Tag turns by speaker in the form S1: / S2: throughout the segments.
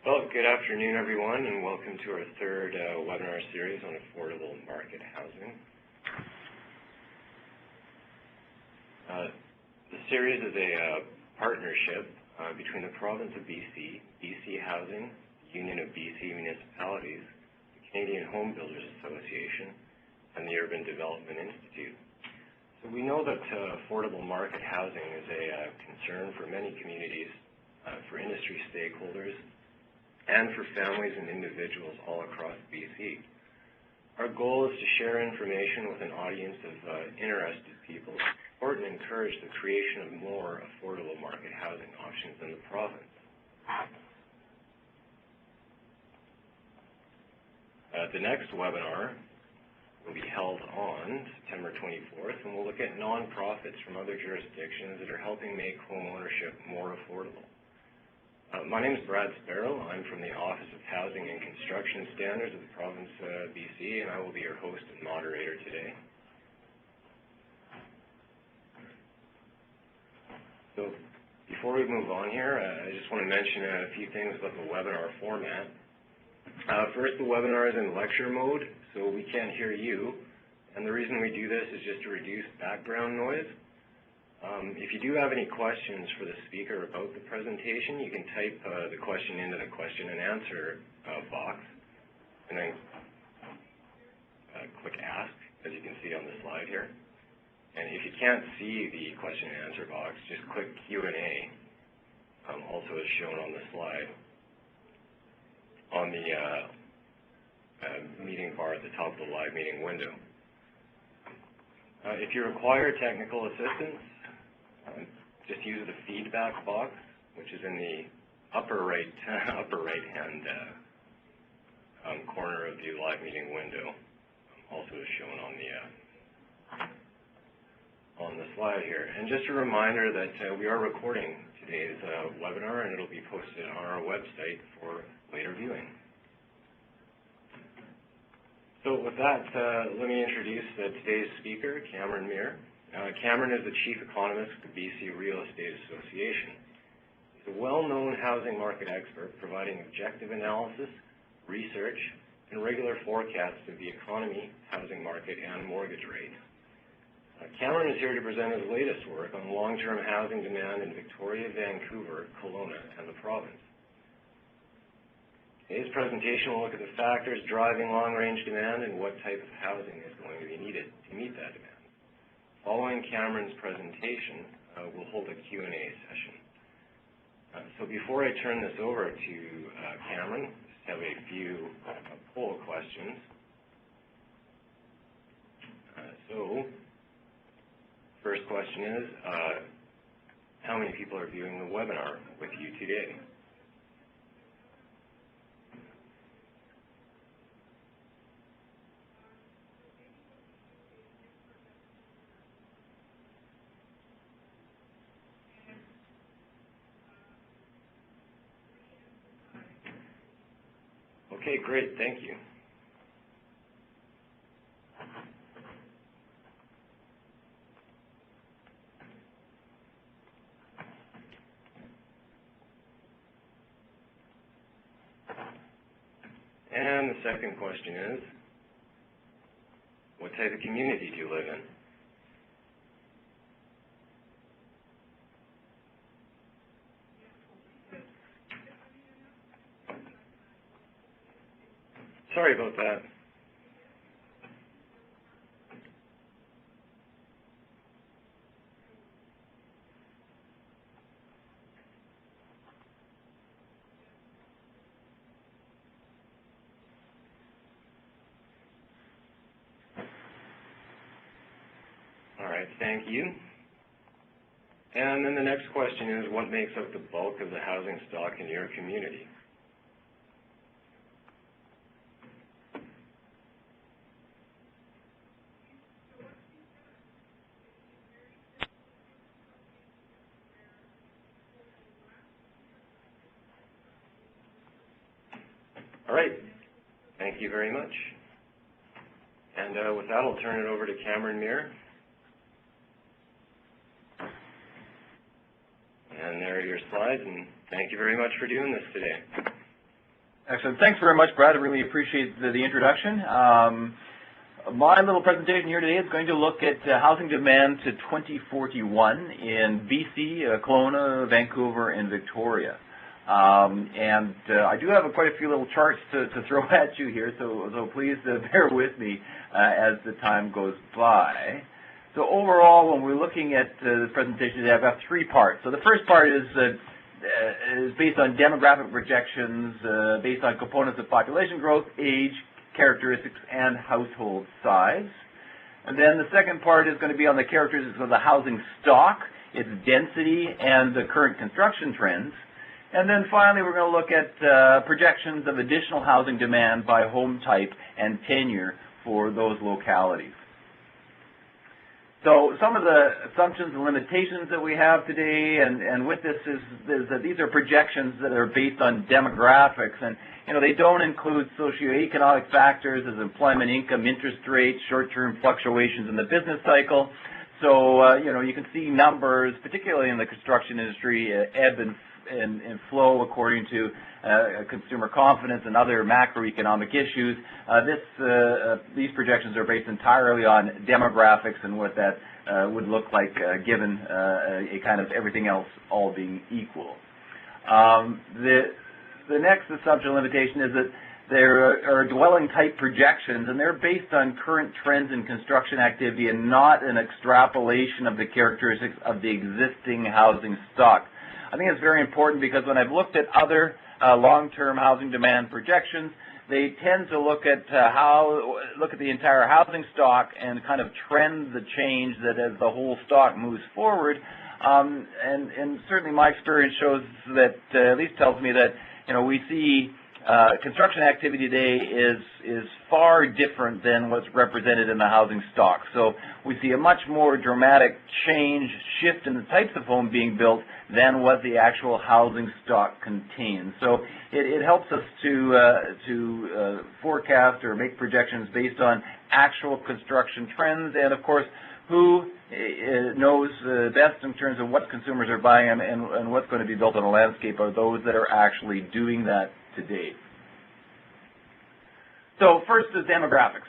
S1: Well, good afternoon, everyone, and welcome to our third webinar series on affordable market housing. The series is a partnership between the province of BC, BC Housing, the Union of BC Municipalities, the Canadian Home Builders Association, and the Urban Development Institute. So we know that affordable market housing is a concern for many communities, for industry stakeholders, and for families and individuals all across BC. Our goal is to share information with an audience of interested people to support and encourage the creation of more affordable market housing options in the province. The next webinar will be held on September 24th, and we'll look at nonprofits from other jurisdictions that are helping make home ownership more affordable. My name is Brad Sparrow. I'm from the Office of Housing and Construction Standards of the province of BC, and I will be your host and moderator today. So before we move on here, I just want to mention a few things about the webinar format. First, the webinar is in lecture mode, so we can't hear you, and the reason we do this is just to reduce background noise. If you do have any questions for the speaker about the presentation, you can type the question into the question and answer box, and then click Ask, as you can see on the slide here. And if you can't see the question and answer box, just click Q&A, also as shown on the slide, on the meeting bar at the top of the live meeting window. If you require technical assistance, just use the feedback box, which is in the upper right-hand corner of the live meeting window, also as shown on the slide here. And just a reminder that we are recording today's webinar, and it'll be posted on our website for later viewing. So with that, let me introduce today's speaker, Cameron Muir. Cameron is the Chief Economist of the BC Real Estate Association. He's a well-known housing market expert providing objective analysis, research, and regular forecasts of the economy, housing market, and mortgage rates. Cameron is here to present his latest work on long-term housing demand in Victoria, Vancouver, Kelowna, and the province. Today's presentation will look at the factors driving long-range demand and what type of housing is going to be needed to meet that demand. Following Cameron's presentation, we'll hold a Q&A session. So before I turn this over to Cameron, just have a few poll questions. So, first question is, how many people are viewing the webinar with you today? Okay, great, thank you. And the second question is, what type of community do you live in? Sorry about that. All right, thank you. And then the next question is, what makes up the bulk of the housing stock in your community? All right, thank you very much. And with that, I'll turn it over to Cameron Muir. And there are your slides, and thank you very much for doing this today.
S2: Excellent. Thanks very much, Brad. I really appreciate the introduction. My little presentation here today is going to look at housing demand to 2041 in BC, Kelowna, Vancouver, and Victoria. I do have quite a few little charts to throw at you here, so please bear with me as the time goes by. So overall, when we're looking at this presentation today, I've got three parts. So the first part is based on demographic projections, based on components of population growth, age, characteristics, and household size. And then the second part is going to be on the characteristics of the housing stock, its density, and the current construction trends. And then finally, we're going to look at projections of additional housing demand by home type and tenure for those localities. So some of the assumptions and limitations that we have today, and with this is that these are projections that are based on demographics, and they don't include socioeconomic factors as employment, income, interest rates, short-term fluctuations in the business cycle. So you can see numbers, particularly in the construction industry, ebb and flow according to consumer confidence and other macroeconomic issues. These projections are based entirely on demographics and what that would look like given a kind of everything else all being equal. The next assumption limitation is that there are dwelling type projections, and they're based on current trends in construction activity and not an extrapolation of the characteristics of the existing housing stock. I think it's very important because when I've looked at other long-term housing demand projections, they tend to look at the entire housing stock and kind of trend the change that as the whole stock moves forward. And certainly my experience shows that, at least tells me that, we see construction activity today is far different than what's represented in the housing stock. So we see a much more dramatic shift in the types of home being built than what the actual housing stock contains. So it helps us to forecast or make projections based on actual construction trends, and of course, who knows best in terms of what consumers are buying and what's going to be built on a landscape are those that are actually doing that today. So first is demographics.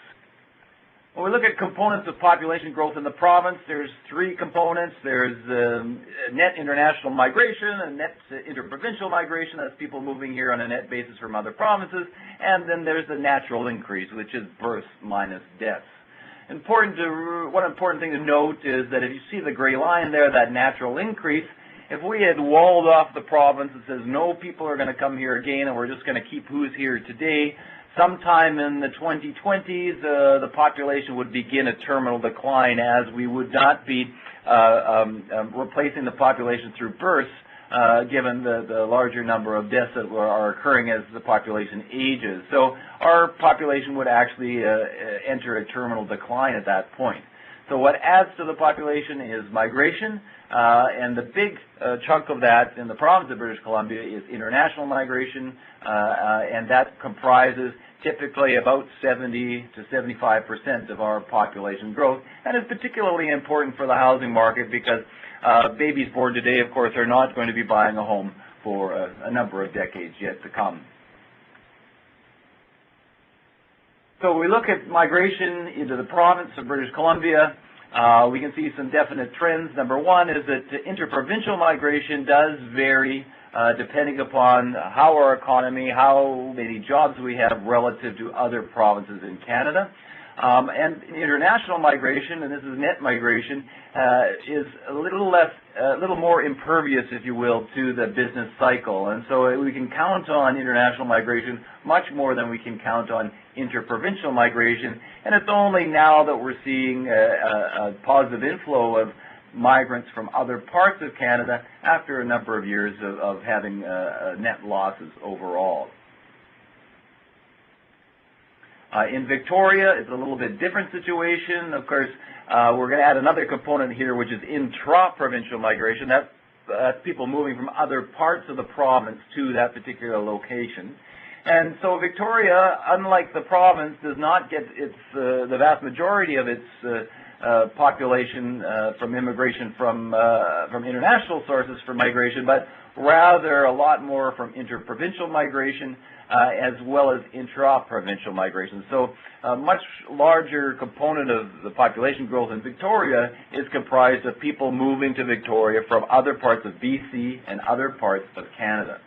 S2: When we look at components of population growth in the province, there's three components. There's net international migration and net interprovincial migration. That's people moving here on a net basis from other provinces. And then there's the natural increase, which is births minus deaths. One important thing to note is that if you see the gray line there, that natural increase, if we had walled off the province and says no people are going to come here again and we're just going to keep who's here today, sometime in the 2020s, the population would begin a terminal decline as we would not be replacing the population through births, given the larger number of deaths that are occurring as the population ages. So our population would actually enter a terminal decline at that point. So what adds to the population is migration, and the big chunk of that in the province of British Columbia is international migration, and that comprises typically about 70 to 75% of our population growth, and is particularly important for the housing market because babies born today, of course, are not going to be buying a home for a number of decades yet to come. So we look at migration into the province of British Columbia. We can see some definite trends. Number one is that interprovincial migration does vary depending upon how our economy, how many jobs we have relative to other provinces in Canada. And international migration, and this is net migration, is a little more impervious, if you will, to the business cycle. And so we can count on international migration much more than we can count on interprovincial migration. And it's only now that we're seeing a positive inflow of migrants from other parts of Canada after a number of years of having net losses overall. In Victoria, it's a little bit different situation. Of course, we're going to add another component here, which is intra-provincial migration. That's people moving from other parts of the province to that particular location. And so Victoria, unlike the province, does not get the vast majority of its population from immigration from international sources for migration, but rather a lot more from interprovincial migration. as well as intra-provincial migration. So a much larger component of the population growth in Victoria is comprised of people moving to Victoria from other parts of BC and other parts of Canada.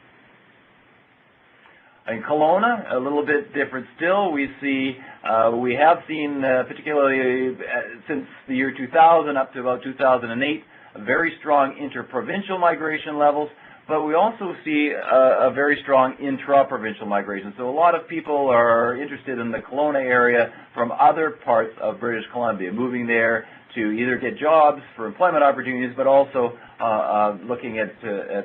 S2: In Kelowna, a little bit different still. We have seen, particularly since the year 2000 up to about 2008, very strong interprovincial migration levels, but we also see a very strong intra-provincial migration. So a lot of people are interested in the Kelowna area from other parts of British Columbia, moving there to either get jobs for employment opportunities, but also looking at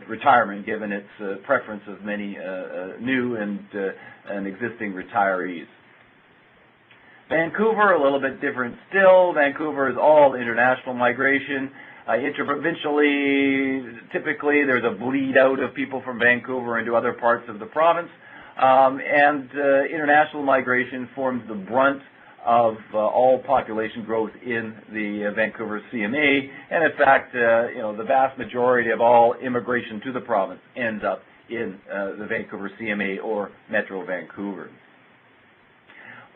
S2: retirement, given its preference of many new and existing retirees. Vancouver, a little bit different still. Vancouver is all international migration. Interprovincially, typically there's a bleed out of people from Vancouver into other parts of the province, and international migration forms the brunt of all population growth in the Vancouver CMA, and in fact, the vast majority of all immigration to the province ends up in the Vancouver CMA or Metro Vancouver.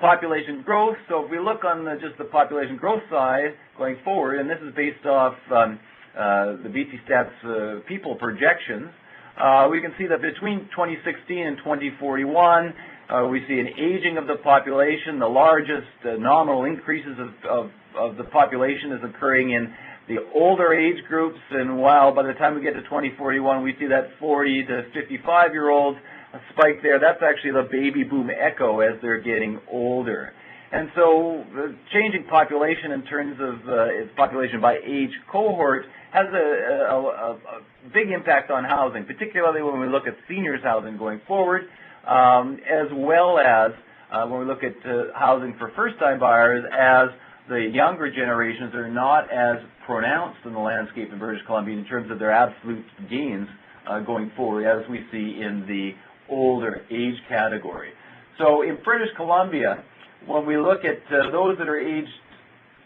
S2: Population growth. So if we look on just the population growth side going forward, and this is based off the BC Stats people projections, we can see that between 2016 and 2041, we see an aging of the population. The largest nominal increases of the population is occurring in the older age groups, and while by the time we get to 2041, we see that 40 to 55-year-olds spike there. That's actually the baby boom echo as they're getting older. And so the changing population in terms of its population by age cohort has a big impact on housing, particularly when we look at seniors housing going forward, as well as when we look at housing for first-time buyers, as the younger generations are not as pronounced in the landscape in British Columbia in terms of their absolute gains going forward, as we see in the older age category. So in British Columbia, when we look at those that are aged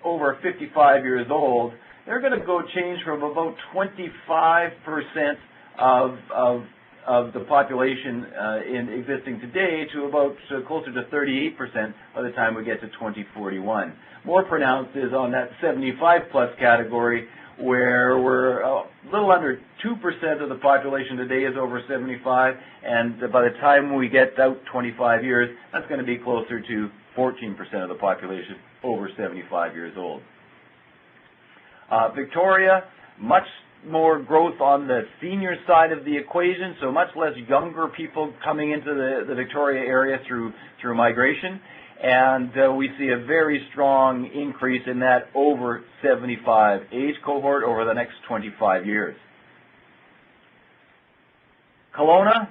S2: over 55 years old, they're going to change from about 25% of the population in existing today to about closer to 38% by the time we get to 2041. More pronounced is on that 75-plus category, where we're a little under 2% of the population today is over 75, and by the time we get out 25 years, that's going to be closer to 14% of the population over 75 years old. Victoria, much more growth on the senior side of the equation, so much less younger people coming into the Victoria area through migration, and we see a very strong increase in that over 75 age cohort over the next 25 years. Kelowna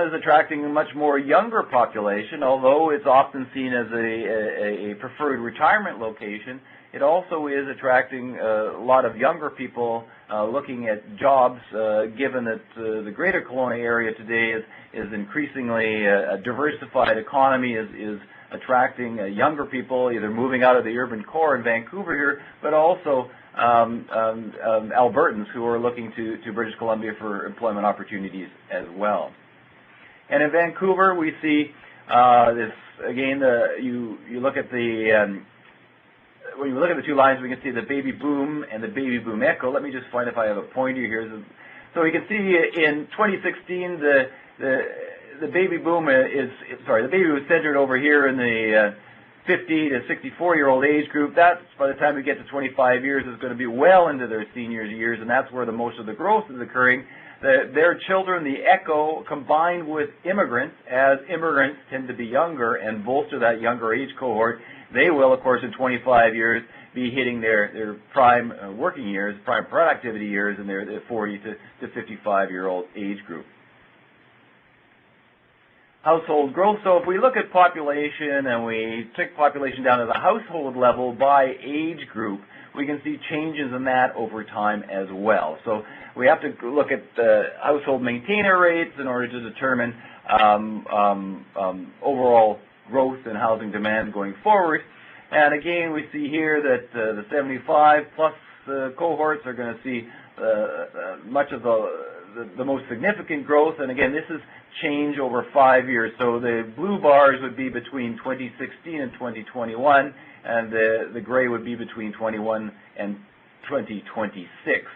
S2: is attracting a much more younger population, although it's often seen as a preferred retirement location. It also is attracting a lot of younger people looking at jobs, given that the greater Kelowna area today is increasingly a diversified economy, is attracting younger people, either moving out of the urban core in Vancouver here, but also Albertans who are looking to British Columbia for employment opportunities as well. And in Vancouver, we see this, again, you look at the when you look at the two lines, we can see the baby boom and the baby boom echo. Let me just find if I have a pointer here. So we can see in 2016 the baby boom the baby was centered over here in the 50 to 64-year-old age group. That's, by the time we get to 25 years, is going to be well into their senior years, and that's where the most of the growth is occurring. Their children, the echo, combined with immigrants, as immigrants tend to be younger and bolster that younger age cohort, they will, of course, in 25 years be hitting their prime working years, prime productivity years in their 40 to 55-year-old age group. Household growth. So if we look at population and we take population down to the household level by age group, we can see changes in that over time as well. So we have to look at the household maintainer rates in order to determine overall growth in housing demand going forward. And again, we see here that the 75-plus cohorts are going to see much of the most significant growth, and again, this is change over 5 years. So the blue bars would be between 2016 and 2021, and the gray would be between 21 and 2026.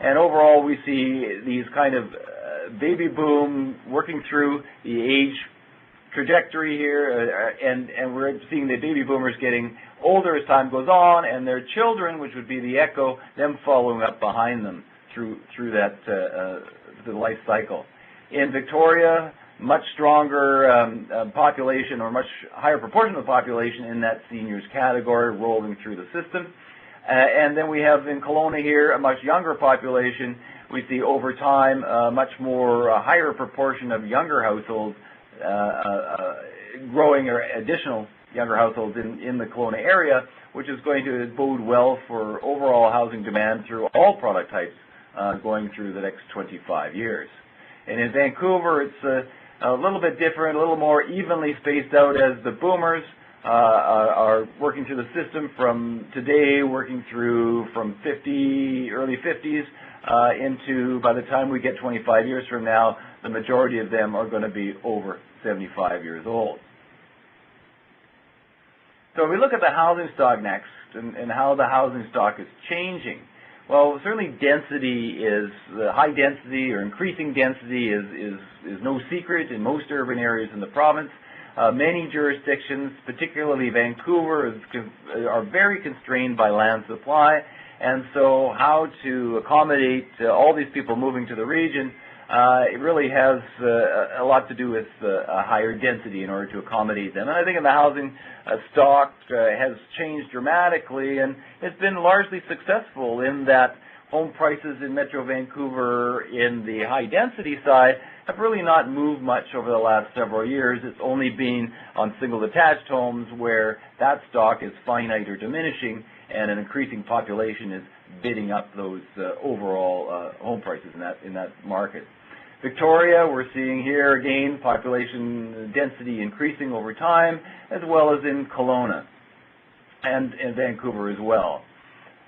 S2: And overall, we see these kind of baby boom working through the age trajectory here, and we're seeing the baby boomers getting older as time goes on, and their children, which would be the echo, them following up behind them through that the life cycle. In Victoria, much stronger population, or much higher proportion of the population in that seniors category rolling through the system. And then we have in Kelowna here a much younger population. We see over time a much more higher proportion of younger households growing, or additional younger households in the Kelowna area, which is going to bode well for overall housing demand through all product types going through the next 25 years. And in Vancouver, it's a little bit different, a little more evenly spaced out, as the boomers are working through the system from today, working through from early 50s into, by the time we get 25 years from now, the majority of them are going to be over 75 years old. So if we look at the housing stock next, and how the housing stock is changing, well, certainly high density or increasing density is no secret in most urban areas in the province. Many jurisdictions, particularly Vancouver, are very constrained by land supply, and so how to accommodate all these people moving to the region, it really has a lot to do with a higher density in order to accommodate them. And I think in the housing stock has changed dramatically, and it's been largely successful in that home prices in Metro Vancouver in the high density side have really not moved much over the last several years. It's only been on single detached homes where that stock is finite or diminishing, and an increasing population is bidding up those overall home prices in that market. Victoria, we're seeing here again population density increasing over time, as well as in Kelowna and in Vancouver as well.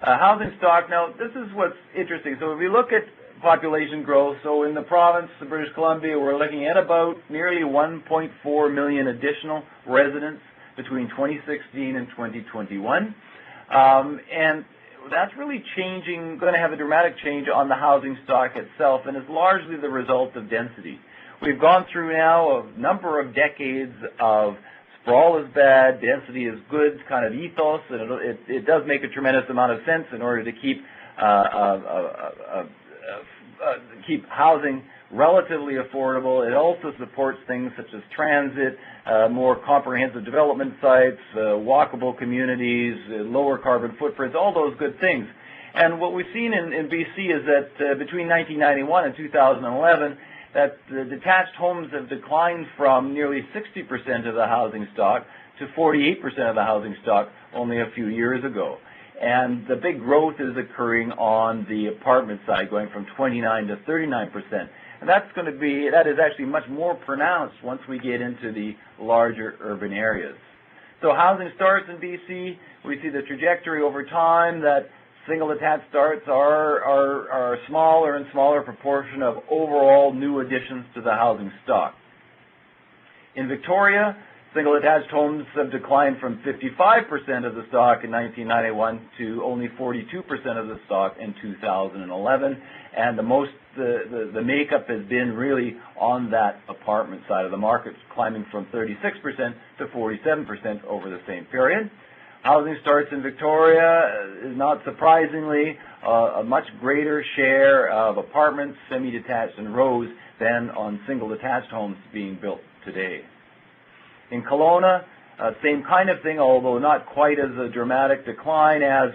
S2: Housing stock, now this is what's interesting. So if we look at population growth, so in the province of British Columbia, we're looking at about nearly 1.4 million additional residents between 2016 and 2021. And that's really changing, going to have a dramatic change on the housing stock itself, and is largely the result of density. We've gone through now a number of decades of sprawl is bad, density is good kind of ethos, and it does make a tremendous amount of sense in order to keep housing relatively affordable. It also supports things such as transit, more comprehensive development sites, walkable communities, lower carbon footprints, all those good things. And what we've seen in BC is that between 1991 and 2011, that the detached homes have declined from nearly 60% of the housing stock to 48% of the housing stock only a few years ago. And the big growth is occurring on the apartment side, going from 29 to 39%. And that is actually much more pronounced once we get into the larger urban areas. So housing starts in BC, we see the trajectory over time that single detached starts are a smaller and smaller proportion of overall new additions to the housing stock. In Victoria, single detached homes have declined from 55% of the stock in 1991 to only 42% of the stock in 2011, and the makeup has been really on that apartment side of the market, climbing from 36% to 47% over the same period. Housing starts in Victoria is, not surprisingly, a much greater share of apartments, semi-detached, and rows than on single detached homes being built today. In Kelowna, same kind of thing, although not quite as a dramatic decline, as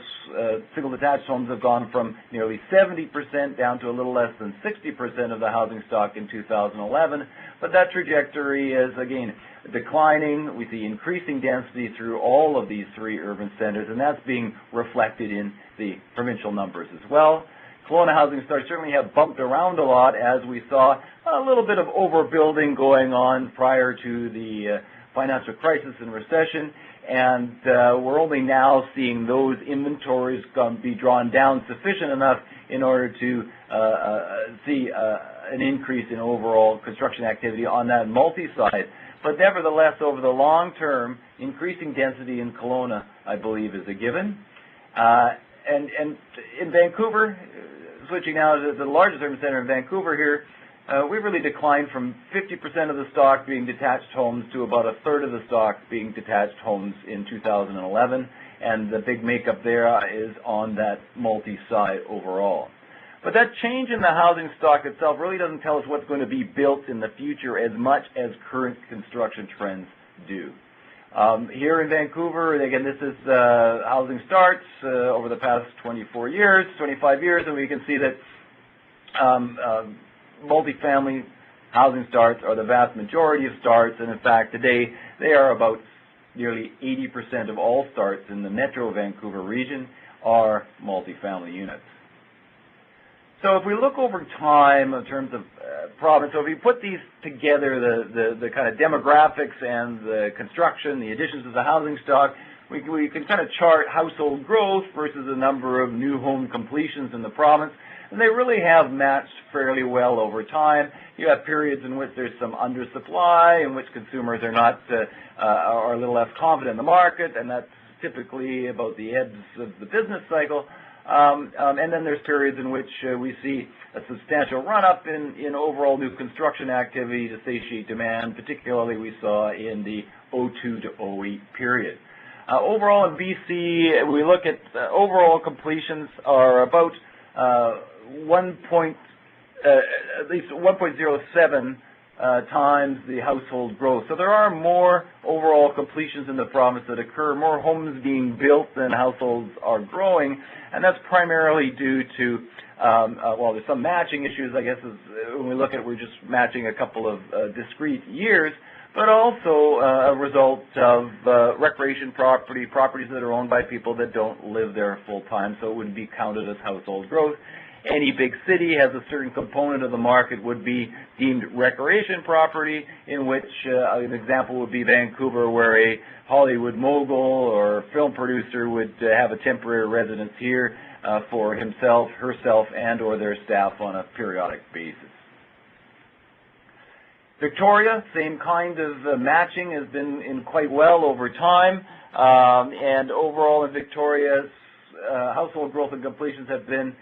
S2: single detached homes have gone from nearly 70% down to a little less than 60% of the housing stock in 2011. But that trajectory is, again, declining. We see increasing density through all of these three urban centers, and that's being reflected in the provincial numbers as well. Kelowna housing starts certainly have bumped around a lot, as we saw a little bit of overbuilding going on prior to the financial crisis and recession, and we're only now seeing those inventories be drawn down sufficient enough in order to see an increase in overall construction activity on that multi-side. But nevertheless, over the long term, increasing density in Kelowna, I believe, is a given. And in Vancouver, switching now to the largest urban center in Vancouver here, we've really declined from 50% of the stock being detached homes to about a third of the stock being detached homes in 2011, and the big makeup there is on that multi-side overall. But that change in the housing stock itself really doesn't tell us what's going to be built in the future as much as current construction trends do. Here in Vancouver, again, this is housing starts over the past 25 years, and we can see that multifamily housing starts are the vast majority of starts, and in fact today they are about nearly 80% of all starts in the Metro Vancouver region are multifamily units. So if we look over time in terms of province, so if we put these together, the kind of demographics and the construction, the additions to the housing stock, we can kind of chart household growth versus the number of new home completions in the province. And they really have matched fairly well over time. You have periods in which there's some undersupply, in which consumers are not are a little less confident in the market, and that's typically about the ebbs of the business cycle. And then there's periods in which we see a substantial run-up in overall new construction activity to satiate demand, particularly we saw in the 2002 to 2008 period. Overall in BC, we look at overall completions are about at least 1.07 times the household growth. So there are more overall completions in the province that occur, more homes being built than households are growing, and that's primarily due to, well, there's some matching issues, I guess, when we look at we're just matching a couple of discrete years, but also a result of recreation properties that are owned by people that don't live there full time, so it wouldn't be counted as household growth. Any big city has a certain component of the market would be deemed recreation property, in which an example would be Vancouver, where a Hollywood mogul or film producer would have a temporary residence here for himself, herself, and or their staff on a periodic basis. Victoria, same kind of matching has been in quite well over time, and overall in Victoria's household growth and completions have been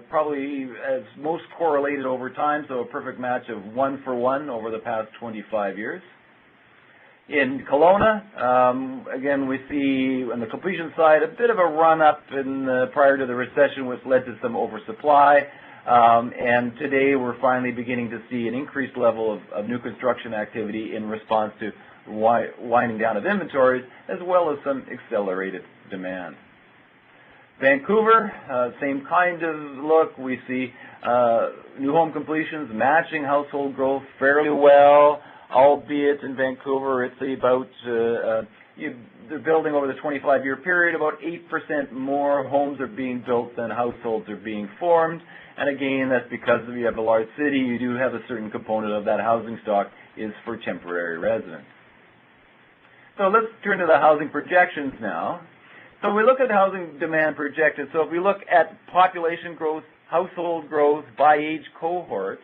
S2: probably as most correlated over time, so a perfect match of 1-for-1 over the past 25 years. In Kelowna, again, we see on the completion side a bit of a run-up prior to the recession, which led to some oversupply, and today we're finally beginning to see an increased level of new construction activity in response to winding down of inventories, as well as some accelerated demand. Vancouver, same kind of look. We see new home completions matching household growth fairly well, albeit in Vancouver it's about, they're building over the 25-year period, about 8% more homes are being built than households are being formed. And again, that's because if you have a large city, you do have a certain component of that housing stock is for temporary residents. So let's turn to the housing projections now. So we look at housing demand projected. So if we look at population growth, household growth by age cohort,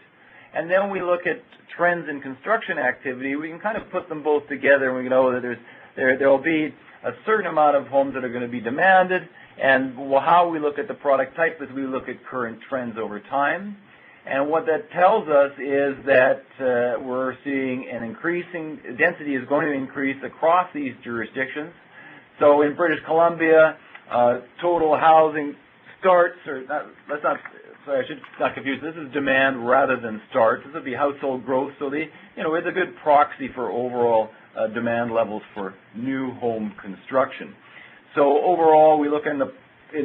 S2: and then we look at trends in construction activity, we can kind of put them both together, and we know that there will be a certain amount of homes that are going to be demanded, and how we look at the product type is we look at current trends over time. And what that tells us is that we're seeing an increasing density is going to increase across these jurisdictions. So in British Columbia, total housing starts, or sorry, I should not confuse. This is demand rather than starts. This would be household growth. So it's a good proxy for overall demand levels for new home construction. So overall, we look in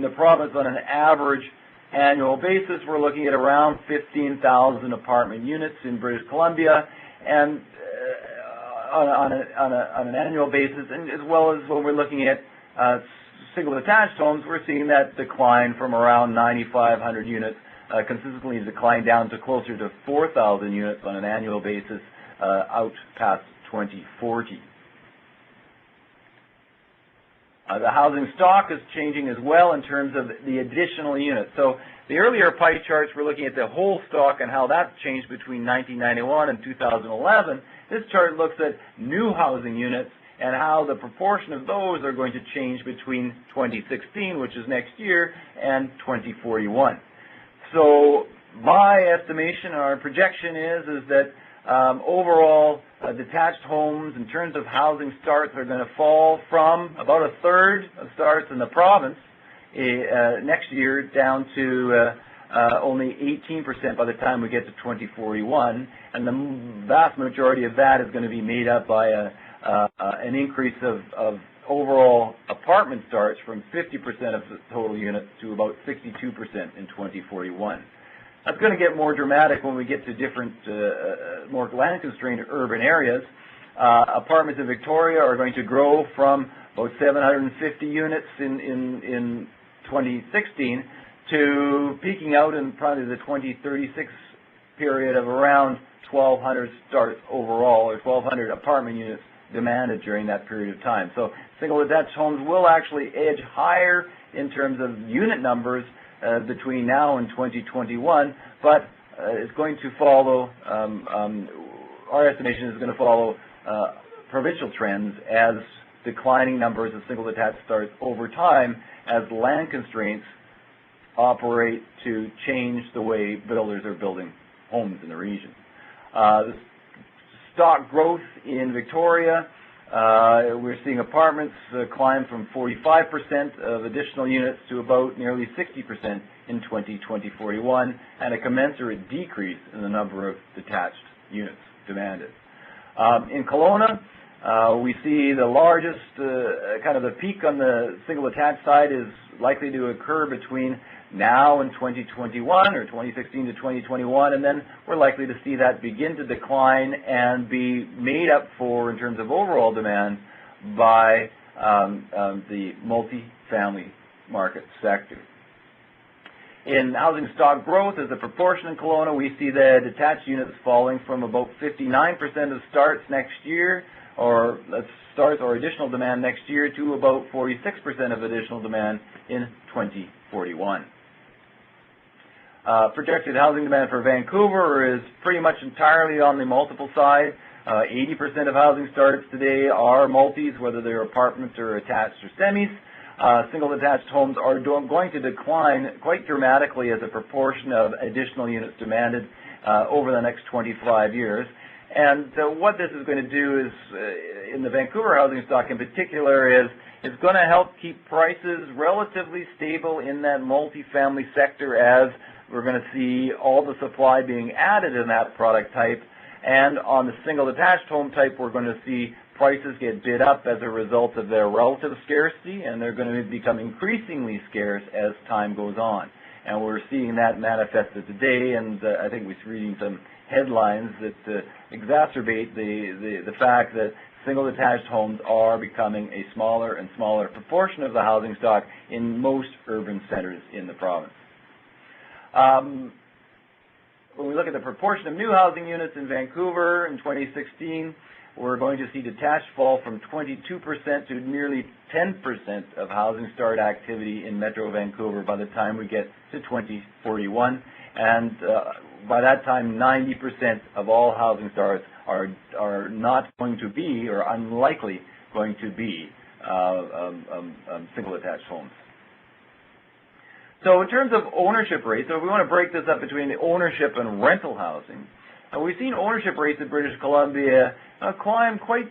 S2: the province on an average annual basis. We're looking at around 15,000 apartment units in British Columbia, and on an annual basis, and as well as when we're looking at single detached homes, we're seeing that decline from around 9,500 units, consistently decline down to closer to 4,000 units on an annual basis out past 2040. The housing stock is changing as well in terms of the additional units. So the earlier pie charts were looking at the whole stock and how that's changed between 1991 and 2011. This chart looks at new housing units and how the proportion of those are going to change between 2016, which is next year, and 2041. So my estimation, our projection is that overall detached homes in terms of housing starts are going to fall from about a third of starts in the province next year down to only 18% by the time we get to 2041, and the vast majority of that is going to be made up by an increase of overall apartment starts from 50% of the total units to about 62% in 2041. That's going to get more dramatic when we get to different, more land-constrained urban areas. Apartments in Victoria are going to grow from about 750 units in 2016 to peaking out in probably the 2036 period of around 1,200 starts overall, or 1,200 apartment units demanded during that period of time. So single-detached homes will actually edge higher in terms of unit numbers between now and 2021, but it's going to follow, our estimation is going to follow provincial trends as declining numbers of single-detached starts over time as land constraints operate to change the way builders are building homes in the region. The stock growth in Victoria, we're seeing apartments climb from 45% of additional units to about nearly 60% in 2041, and a commensurate decrease in the number of detached units demanded. In Kelowna, we see the largest, kind of the peak on the single-detached side is likely to occur between now and 2021, or 2016 to 2021, and then we're likely to see that begin to decline and be made up for in terms of overall demand by the multi-family market sector. In housing stock growth, as a proportion in Kelowna, we see the detached units falling from about 59% of starts next year, or starts or additional demand next year, to about 46% of additional demand in 2041. Projected housing demand for Vancouver is pretty much entirely on the multiple side. 80% of housing starts today are multis, whether they're apartments or attached or semis. Single-detached homes are going to decline quite dramatically as a proportion of additional units demanded over the next 25 years. And what this is going to do is, in the Vancouver housing stock in particular, is it's going to help keep prices relatively stable in that multifamily sector as we're going to see all the supply being added in that product type. And on the single-detached home type, we're going to see prices get bid up as a result of their relative scarcity, and they're going to become increasingly scarce as time goes on. And we're seeing that manifested today, and I think we're reading some headlines that exacerbate the fact that single-detached homes are becoming a smaller and smaller proportion of the housing stock in most urban centers in the province. When we look at the proportion of new housing units in Vancouver in 2016, we're going to see detached fall from 22% to nearly 10% of housing start activity in Metro Vancouver by the time we get to 2041. And by that time, 90% of all housing starts are not going to be, or unlikely going to be, single-attached homes. So in terms of ownership rates, so if we want to break this up between the ownership and rental housing, we've seen ownership rates in British Columbia climb quite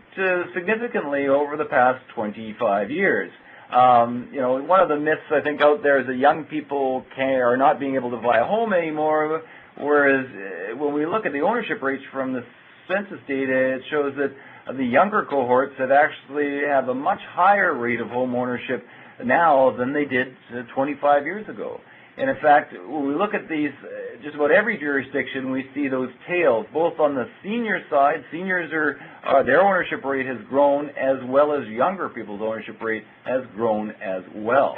S2: significantly over the past 25 years. One of the myths I think out there is that young people are not being able to buy a home anymore, whereas when we look at the ownership rates from the census data, it shows that the younger cohorts have a much higher rate of home ownership now than they did 25 years ago. And in fact, when we look at these, just about every jurisdiction, we see those tails, both on the senior side. Seniors their ownership rate has grown, as well as younger people's ownership rate has grown as well.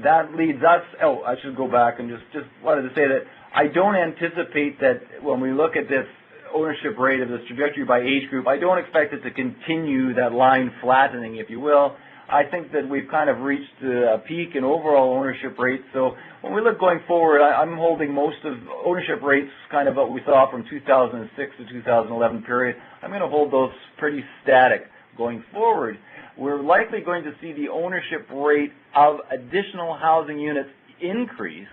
S2: That leads us, I should go back and just wanted to say that I don't anticipate that when we look at this ownership rate of this trajectory by age group, I don't expect it to continue that line flattening, if you will. I think that we've kind of reached a peak in overall ownership rates. So when we look going forward, I'm holding most of ownership rates, kind of what we saw from 2006 to 2011 period. I'm going to hold those pretty static going forward. We're likely going to see the ownership rate of additional housing units increase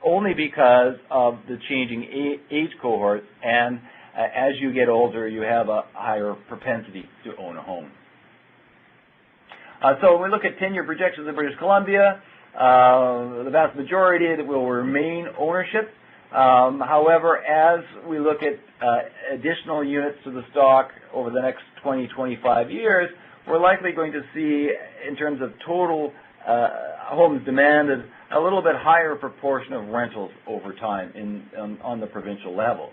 S2: only because of the changing age cohorts, and as you get older, you have a higher propensity to own a home. So when we look at tenure projections in British Columbia, the vast majority will remain ownership. However, as we look at additional units to the stock over the next 20-25 years, we're likely going to see, in terms of total homes demanded, a little bit higher proportion of rentals over time on the provincial level.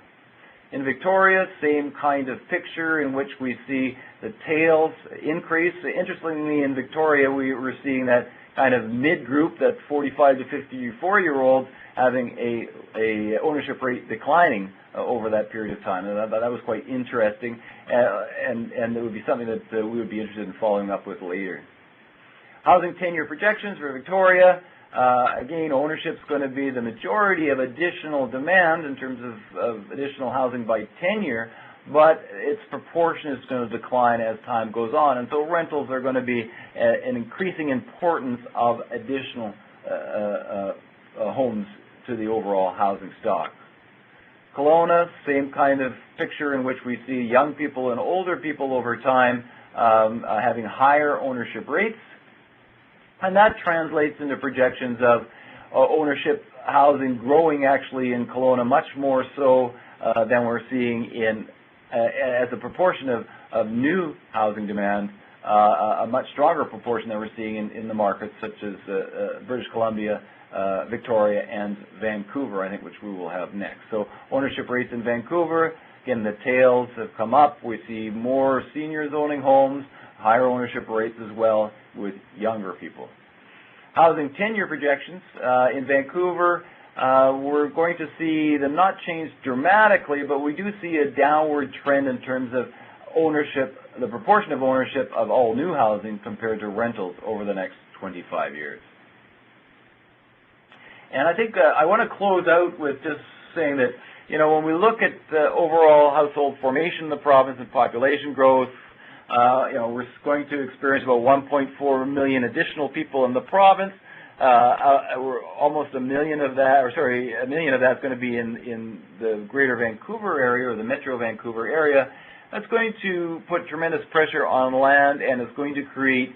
S2: In Victoria, same kind of picture in which we see the tails increase. Interestingly, in Victoria, we were seeing that kind of mid-group, that 45 to 54-year-olds, having a ownership rate declining over that period of time. And that was quite interesting, and it would be something that we would be interested in following up with later. Housing tenure projections for Victoria. Again, ownership is going to be the majority of additional demand in terms of additional housing by tenure, but its proportion is going to decline as time goes on. And so rentals are going to be an increasing importance of additional homes to the overall housing stock. Kelowna, same kind of picture in which we see young people and older people over time having higher ownership rates. And that translates into projections of ownership housing growing actually in Kelowna much more so than we're seeing in, as a proportion of new housing demand, a much stronger proportion than we're seeing in the markets such as British Columbia, Victoria, and Vancouver, I think, which we will have next. So ownership rates in Vancouver, again, the tails have come up. We see more seniors owning homes, higher ownership rates as well with younger people. Housing tenure projections in Vancouver, we're going to see them not change dramatically, but we do see a downward trend in terms of ownership, the proportion of ownership of all new housing compared to rentals over the next 25 years. And I think I want to close out with just saying that, you know, when we look at the overall household formation in the province and population growth, you know, we're going to experience about 1.4 million additional people in the province. We're almost a million of that is going to be in the Greater Vancouver area or the Metro Vancouver area. That's going to put tremendous pressure on land, and it's going to create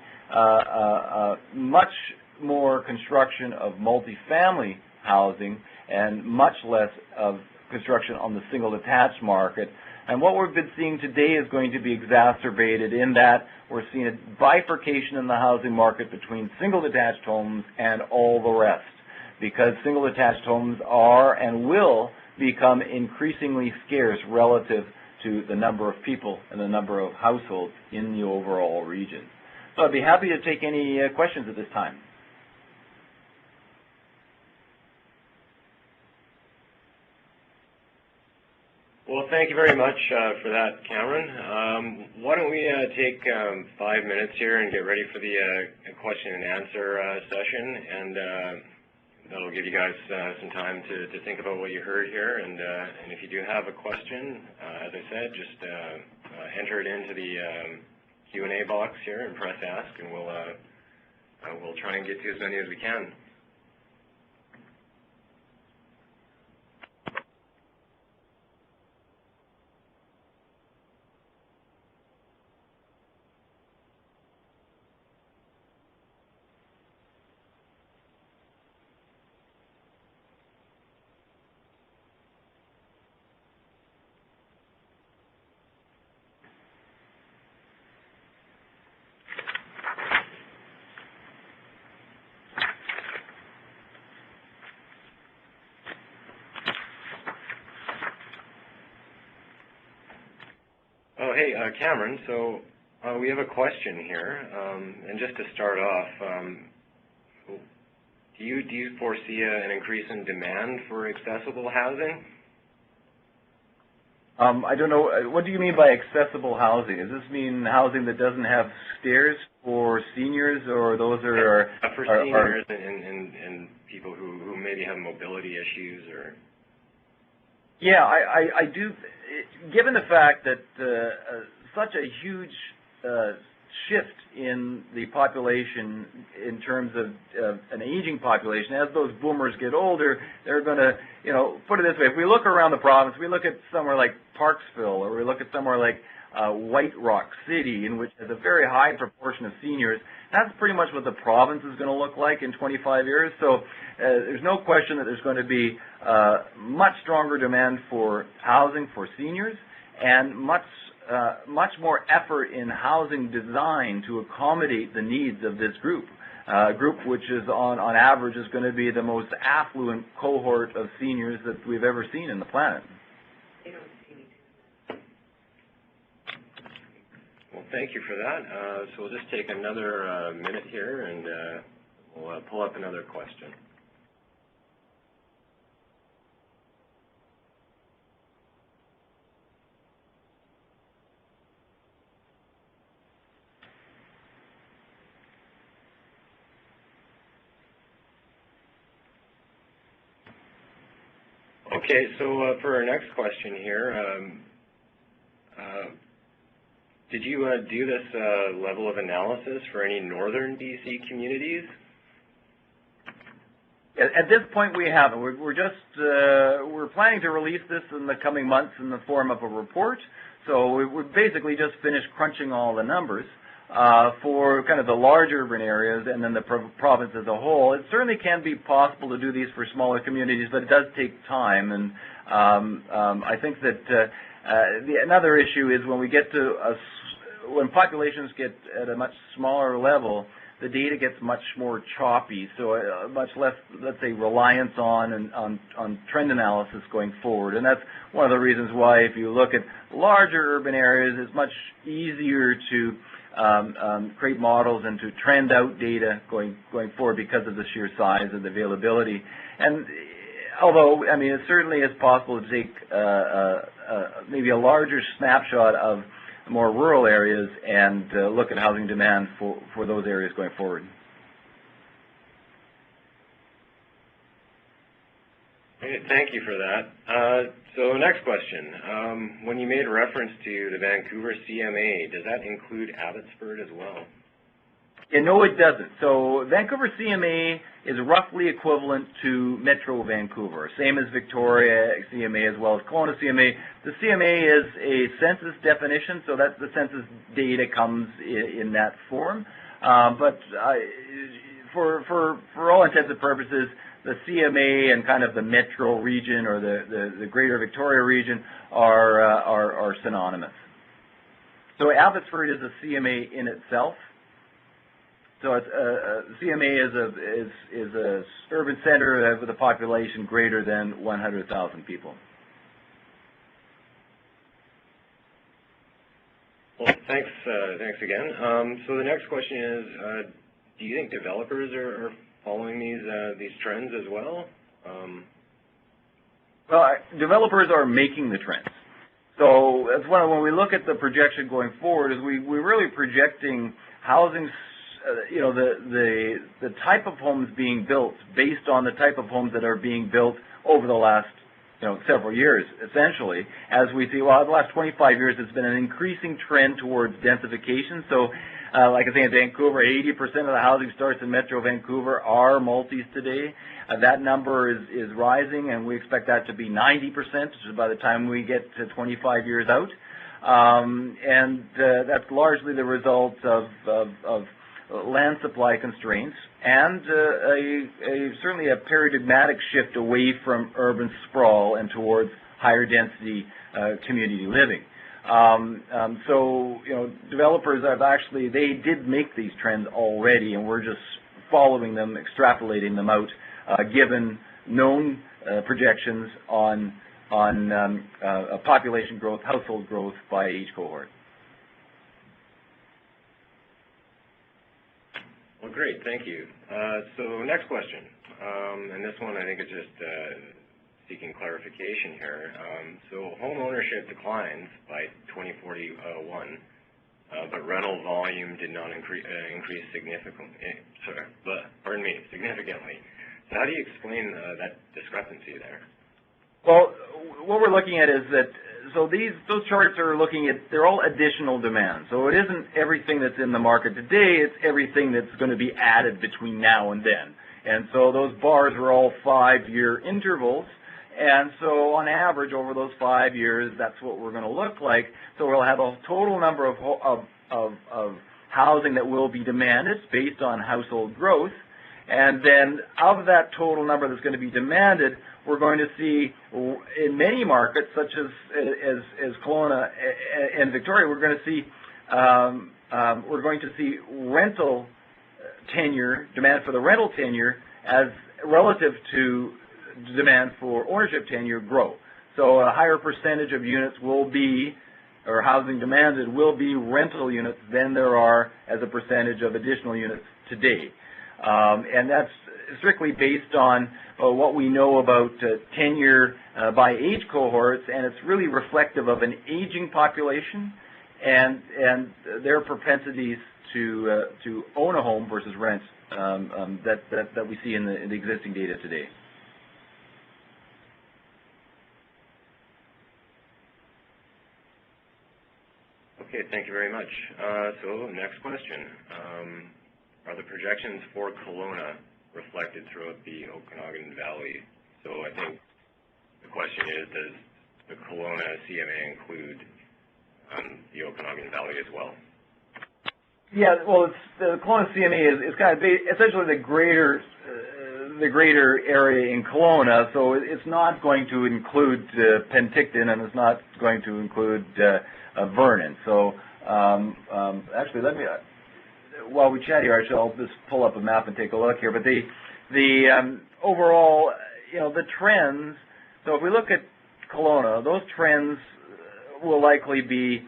S2: much more construction of multifamily housing and much less of construction on the single detached market. And what we've been seeing today is going to be exacerbated in that we're seeing a bifurcation in the housing market between single detached homes and all the rest, because single detached homes are and will become increasingly scarce relative to the number of people and the number of households in the overall region. So I'd be happy to take any questions at this time.
S1: Well, thank you very much for that, Cameron. Why don't we take 5 minutes here and get ready for the question and answer session, and that'll give you guys some time to think about what you heard here. And if you do have a question, as I said, just enter it into the Q&A box here and press ask, and we'll try and get to as many as we can. Oh, hey, Cameron, so we have a question here, and just to start off, do you foresee an increase in demand for accessible housing?
S2: I don't know, what do you mean by accessible housing? Does this mean housing that doesn't have stairs for seniors, or those are...
S1: For seniors and people who maybe have mobility issues or...
S2: Yeah, I do, given the fact that such a huge shift in the population in terms of an aging population, as those boomers get older, they're going to, put it this way, if we look around the province, we look at somewhere like Parksville, or we look at somewhere like White Rock City, in which has a very high proportion of seniors, that's pretty much what the province is going to look like in 25 years. So there's no question that there's going to be much stronger demand for housing for seniors, and much more effort in housing design to accommodate the needs of this group. A group which is on average is going to be the most affluent cohort of seniors that we've ever seen in the planet.
S1: Well, thank you for that. So we'll just take another minute here, and we'll pull up another question. Okay, so for our next question here, did you do this level of analysis for any northern BC communities?
S2: At this point, we haven't. We're planning to release this in the coming months in the form of a report. So we basically just finished crunching all the numbers for kind of the large urban areas and then the province as a whole. It certainly can be possible to do these for smaller communities, but it does take time. And I think that another issue is when we get to when populations get at a much smaller level, the data gets much more choppy, so much less, let's say, reliance on trend analysis going forward. And that's one of the reasons why, if you look at larger urban areas, it's much easier to create models and to trend out data going forward because of the sheer size and availability. And although, I mean, it certainly is possible to take maybe a larger snapshot of more rural areas and look at housing demand for those areas going forward.
S1: Okay, thank you for that. So next question. When you made reference to the Vancouver CMA, does that include Abbotsford as well?
S2: Yeah, no, it doesn't. So Vancouver CMA is roughly equivalent to Metro Vancouver, same as Victoria CMA as well as Kelowna CMA. The CMA is a census definition, so that the census data comes in that form. But for all intents and purposes, the CMA and kind of the Metro region or the Greater Victoria region are synonymous. So Abbotsford is a CMA in itself. So CMA is a urban center with a population greater than 100,000 people.
S1: Well, thanks again. So the next question is, do you think developers are following these trends as well?
S2: Well, developers are making the trends. So that's when we look at the projection going forward, is we're really projecting housing. The type of homes being built based on the type of homes that are being built over the last several years, essentially. As we see, well, the last 25 years, it's been an increasing trend towards densification. So, like I say, in Vancouver, 80% of the housing starts in Metro Vancouver are multis today. That number is rising, and we expect that to be 90% by the time we get to 25 years out. And that's largely the result of land supply constraints and certainly a paradigmatic shift away from urban sprawl and towards higher density community living. So developers they did make these trends already, and we're just following them, extrapolating them out, given known projections on population growth, household growth by age cohort.
S1: Well, great, thank you. So next question, and this one I think is just seeking clarification here. So home ownership declines by 2041, but rental volume did not increase significantly. Significantly. So how do you explain that discrepancy there?
S2: Well, what we're looking at is that, so those charts are looking at, they're all additional demand. So it isn't everything that's in the market today, it's everything that's going to be added between now and then. And so those bars are all 5-year intervals. And so on average over those 5 years, that's what we're going to look like. So we'll have a total number of housing that will be demanded based on household growth. And then of that total number that's going to be demanded, we're going to see in many markets, such as Kelowna and Victoria, we're going to see rental tenure, demand for the rental tenure as relative to demand for ownership tenure grow. So a higher percentage of units will be, or housing demanded will be rental units than there are as a percentage of additional units today. And that's strictly based on what we know about tenure by age cohorts, and it's really reflective of an aging population and their propensities to own a home versus rent that we see in the existing data today.
S1: Okay, thank you very much. So next question. Are the projections for Kelowna reflected throughout the Okanagan Valley? So I think the question is, does the Kelowna CMA include the Okanagan Valley as well?
S2: Yeah, well, the Kelowna CMA is kind of essentially the greater area in Kelowna, so it's not going to include Penticton, and it's not going to include Vernon. So actually, let me. While we chat here, I'll just pull up a map and take a look here. But the overall, the trends. So if we look at Kelowna, those trends will likely be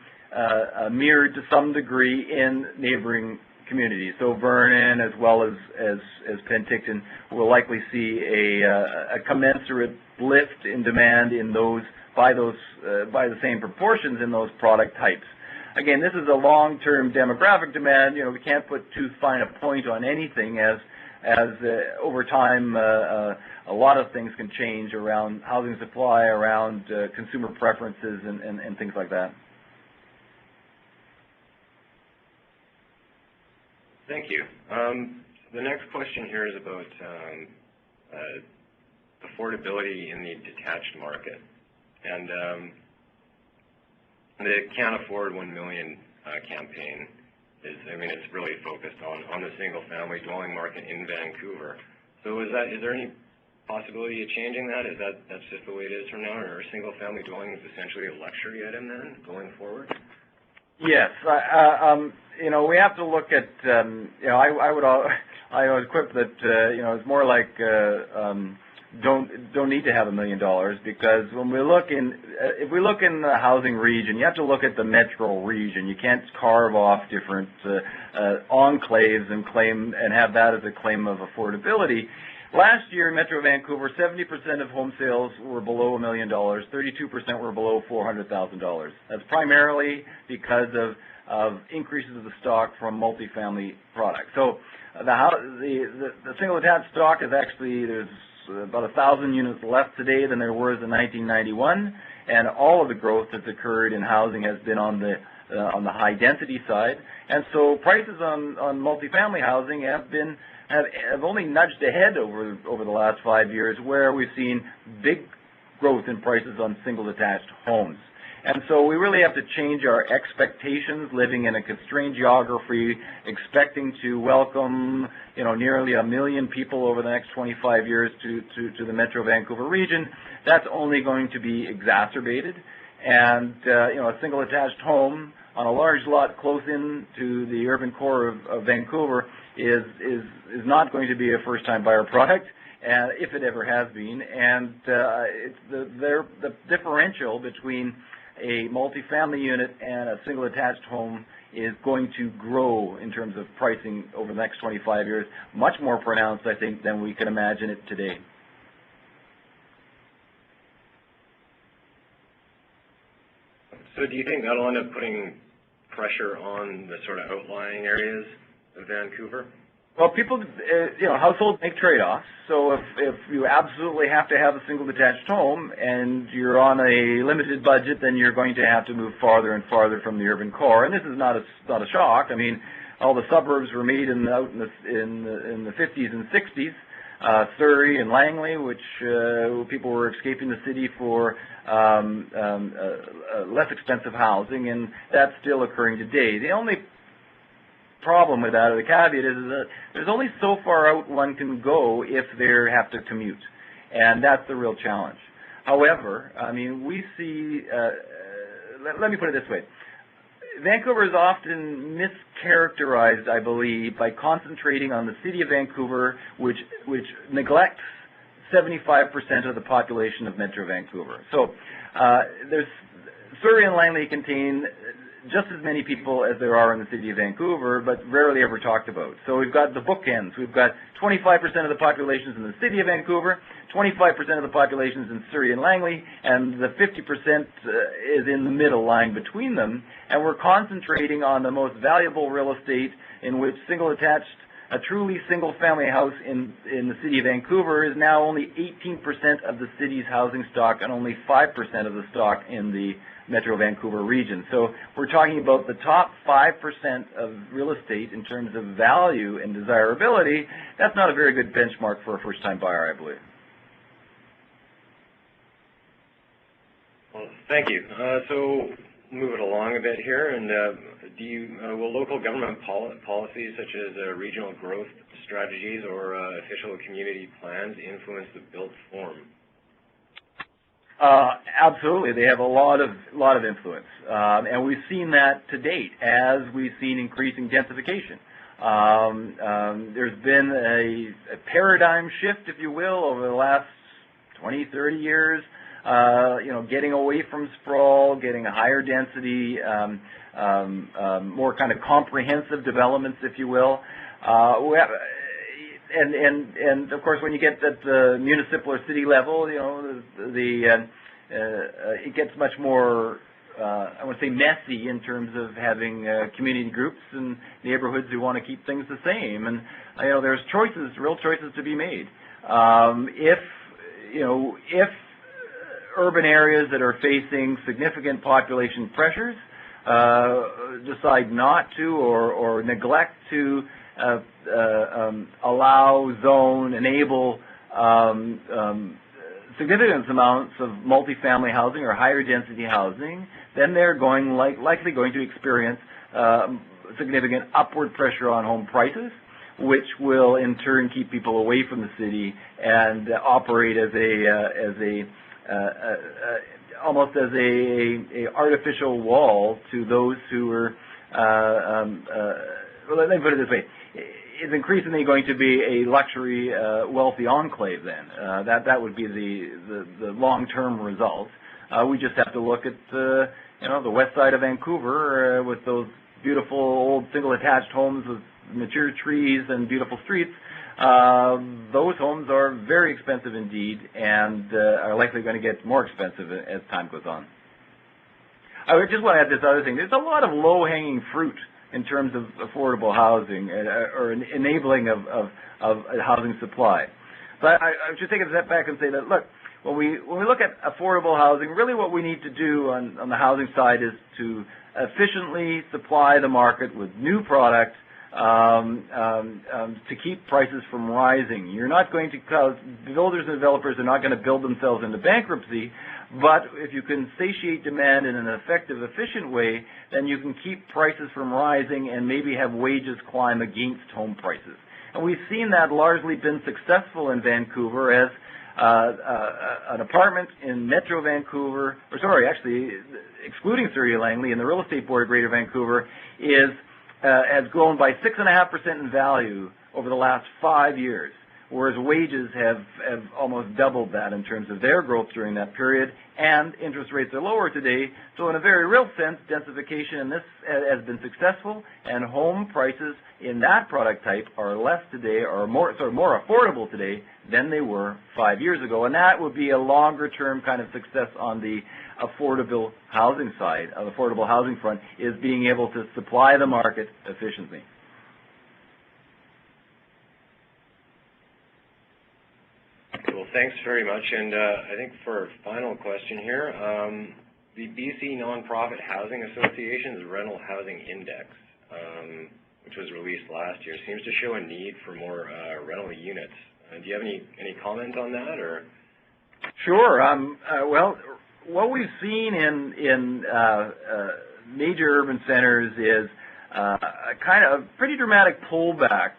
S2: mirrored to some degree in neighboring communities. So Vernon, as well as Penticton, will likely see a commensurate lift in demand in those by the same proportions in those product types. Again, this is a long-term demographic demand. We can't put too fine a point on anything as over time a lot of things can change around housing supply, around consumer preferences and things like that.
S1: Thank you. The next question here is about affordability in the detached market. And the Can't Afford 1 Million campaign is, it's really focused on the single-family dwelling market in Vancouver. So is there any possibility of changing that? That's just the way it is from now, or single-family dwelling is essentially a luxury item then going forward?
S2: Yes, we have to look at. I would quip that. It's more like don't need to have $1 million, because when we look if we look in the housing region, you have to look at the metro region. You can't carve off different enclaves and have that as a claim of affordability. Last year in Metro Vancouver, 70% of home sales were below $1 million, 32% were below $400,000. That's primarily because of increases of the stock from multifamily products. So the single attached stock is actually, there's about 1,000 units less today than there was in 1991, and all of the growth that's occurred in housing has been on the high density side, and so prices on multifamily housing have only nudged ahead over the last 5 years, where we've seen big growth in prices on single detached homes. And so we really have to change our expectations, living in a constrained geography, expecting to welcome, nearly 1 million people over the next 25 years to the Metro Vancouver region. That's only going to be exacerbated. And, a single attached home on a large lot close in to the urban core of Vancouver is not going to be a first-time buyer product, if it ever has been. And it's the differential between a multifamily unit and a single attached home is going to grow in terms of pricing over the next 25 years, much more pronounced, I think, than we can imagine it today.
S1: So do you think that'll end up putting pressure on the sort of outlying areas of Vancouver?
S2: Well, people, households make trade-offs. So if you absolutely have to have a single detached home and you're on a limited budget, then you're going to have to move farther and farther from the urban core. And this is not a shock. I mean, all the suburbs were made out in the 50s and 60s. Surrey and Langley, which people were escaping the city for less expensive housing, and that's still occurring today. The only problem with that, or the caveat, is that there's only so far out one can go if they have to commute, and that's the real challenge. However, I mean, we see, let me put it this way. Vancouver is often mischaracterized, I believe, by concentrating on the city of Vancouver, which neglects 75% of the population of Metro Vancouver. So there's Surrey and Langley contain just as many people as there are in the city of Vancouver, but rarely ever talked about. So we've got the bookends. We've got 25% of the populations in the city of Vancouver, 25% of the populations in Surrey and Langley, and the 50% is in the middle line between them. And we're concentrating on the most valuable real estate, in which a truly single-family house in the city of Vancouver is now only 18% of the city's housing stock and only 5% of the stock in the Metro Vancouver region. So we're talking about the top 5% of real estate in terms of value and desirability. That's not a very good benchmark for a first-time buyer, I believe.
S1: Well, thank you. So move it along a bit here, and will local government policies such as regional growth strategies or official community plans influence the built form?
S2: Absolutely, they have a lot of influence, and we've seen that to date as we've seen increasing densification. There's been a paradigm shift, if you will, over the last 20, 30 years. Getting away from sprawl, getting a higher density, more kind of comprehensive developments, if you will. And of course, when you get at the municipal or city level, it gets much more, I would say, messy in terms of having community groups and neighborhoods who want to keep things the same. And there's real choices to be made. If urban areas that are facing significant population pressures decide not to or neglect to allow, zone, enable significant amounts of multifamily housing or higher density housing, then they're likely going to experience significant upward pressure on home prices, which will in turn keep people away from the city and operate as almost as a artificial wall to those who are. Let me put it this way: it's increasingly going to be a luxury, wealthy enclave. Then that would be the long-term result. We just have to look at the west side of Vancouver with those beautiful old single-attached homes with mature trees and beautiful streets. Those homes are very expensive indeed, and are likely going to get more expensive as time goes on. I just want to add this other thing. There's a lot of low-hanging fruit in terms of affordable housing or enabling of housing supply. But I should take a step back and say that, look, when we look at affordable housing, really what we need to do on the housing side is to efficiently supply the market with new product to keep prices from rising. You're not going to, because builders and developers are not going to build themselves into bankruptcy, but if you can satiate demand in an effective, efficient way, then you can keep prices from rising and maybe have wages climb against home prices. And we've seen that largely been successful in Vancouver as an apartment in Metro Vancouver, or sorry, actually, excluding Surrey Langley, and the Real Estate Board of Greater Vancouver has grown by 6.5% in value over the last 5 years, whereas wages have almost doubled that in terms of their growth during that period, and interest rates are lower today. So in a very real sense, densification in this has been successful, and home prices in that product type are less today, or more affordable today than they were 5 years ago. And that would be a longer-term kind of success on the affordable housing side, of the affordable housing front, is being able to supply the market efficiently.
S1: Well, thanks very much. And I think for our final question here, the BC Nonprofit Housing Association's Rental Housing Index, which was released last year, seems to show a need for more rental units. Do you have any comment on that, or?
S2: Sure. Well, what we've seen in major urban centers is a kind of pretty dramatic pullback,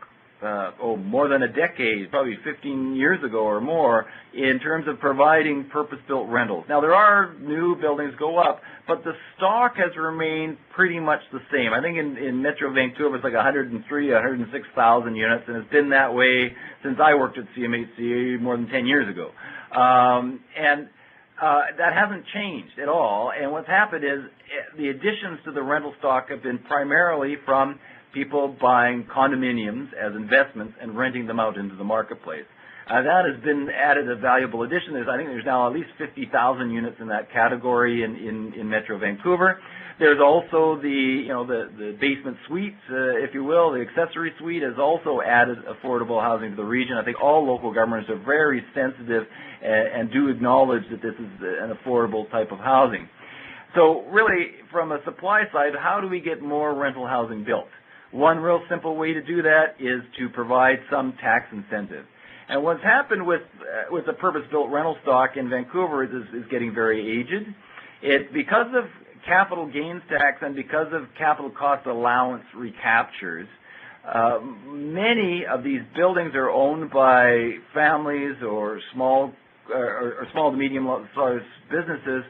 S2: more than a decade, probably 15 years ago or more, in terms of providing purpose-built rentals. Now, there are new buildings go up, but the stock has remained pretty much the same. I think in Metro Vancouver, it's like 103, 106,000 units, and it's been that way since I worked at CMHC more than 10 years ago. That hasn't changed at all, and what's happened is the additions to the rental stock have been primarily from people buying condominiums as investments and renting them out into the marketplace. That has been added a valuable addition. I think there's now at least 50,000 units in that category in Metro Vancouver. There's also the basement suites, if you will, the accessory suite has also added affordable housing to the region. I think all local governments are very sensitive and do acknowledge that this is an affordable type of housing. So really, from a supply side, how do we get more rental housing built? One real simple way to do that is to provide some tax incentive. And what's happened with the purpose-built rental stock in Vancouver is getting very aged. Because of capital gains tax and because of capital cost allowance recaptures, many of these buildings are owned by families or small to medium-sized businesses,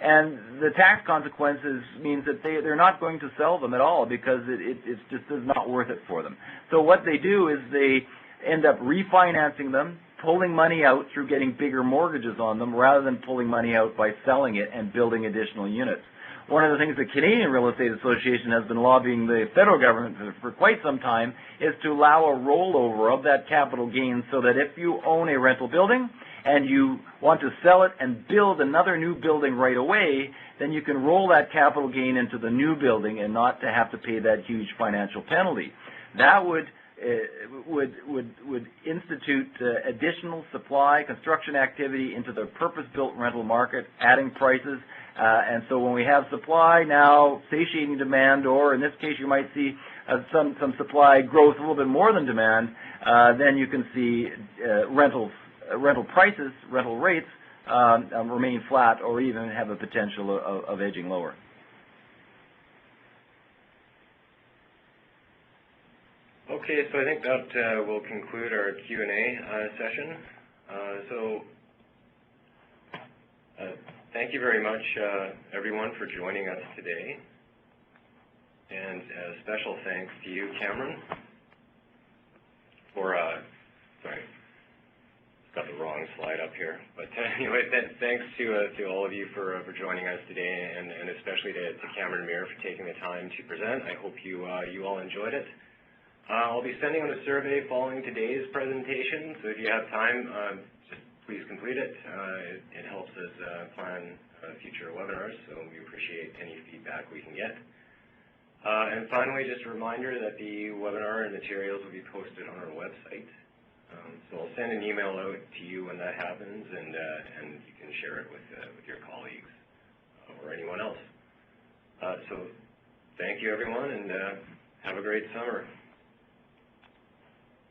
S2: and the tax consequences means that they're not going to sell them at all because it just is not worth it for them. So what they do is they end up refinancing them, pulling money out through getting bigger mortgages on them rather than pulling money out by selling it and building additional units. One of the things the Canadian Real Estate Association has been lobbying the federal government for quite some time is to allow a rollover of that capital gain so that if you own a rental building and you want to sell it and build another new building right away, then you can roll that capital gain into the new building and not to have to pay that huge financial penalty. That would institute additional supply, construction activity into the purpose-built rental market, adding prices. And so when we have supply now satiating demand, or in this case you might see some supply growth a little bit more than demand, then you can see rental prices, rental rates remain flat or even have a potential of edging lower.
S1: Okay, so I think that will conclude our Q&A session. Thank you very much, everyone, for joining us today. And a special thanks to you, Cameron, for, sorry, got the wrong slide up here. But anyway, thanks to all of you for joining us today, and especially to Cameron and Muir for taking the time to present. I hope you all enjoyed it. I'll be sending out a survey following today's presentation, so if you have time, just please complete it. It helps us plan future webinars, so we appreciate any feedback we can get. And finally, just a reminder that the webinar and materials will be posted on our website. So I'll send an email out to you when that happens, and you can share it with your colleagues or anyone else. So thank you, everyone, and have a great summer.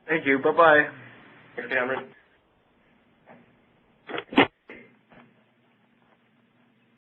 S2: Thank you. Bye-bye.
S1: Thanks, Cameron.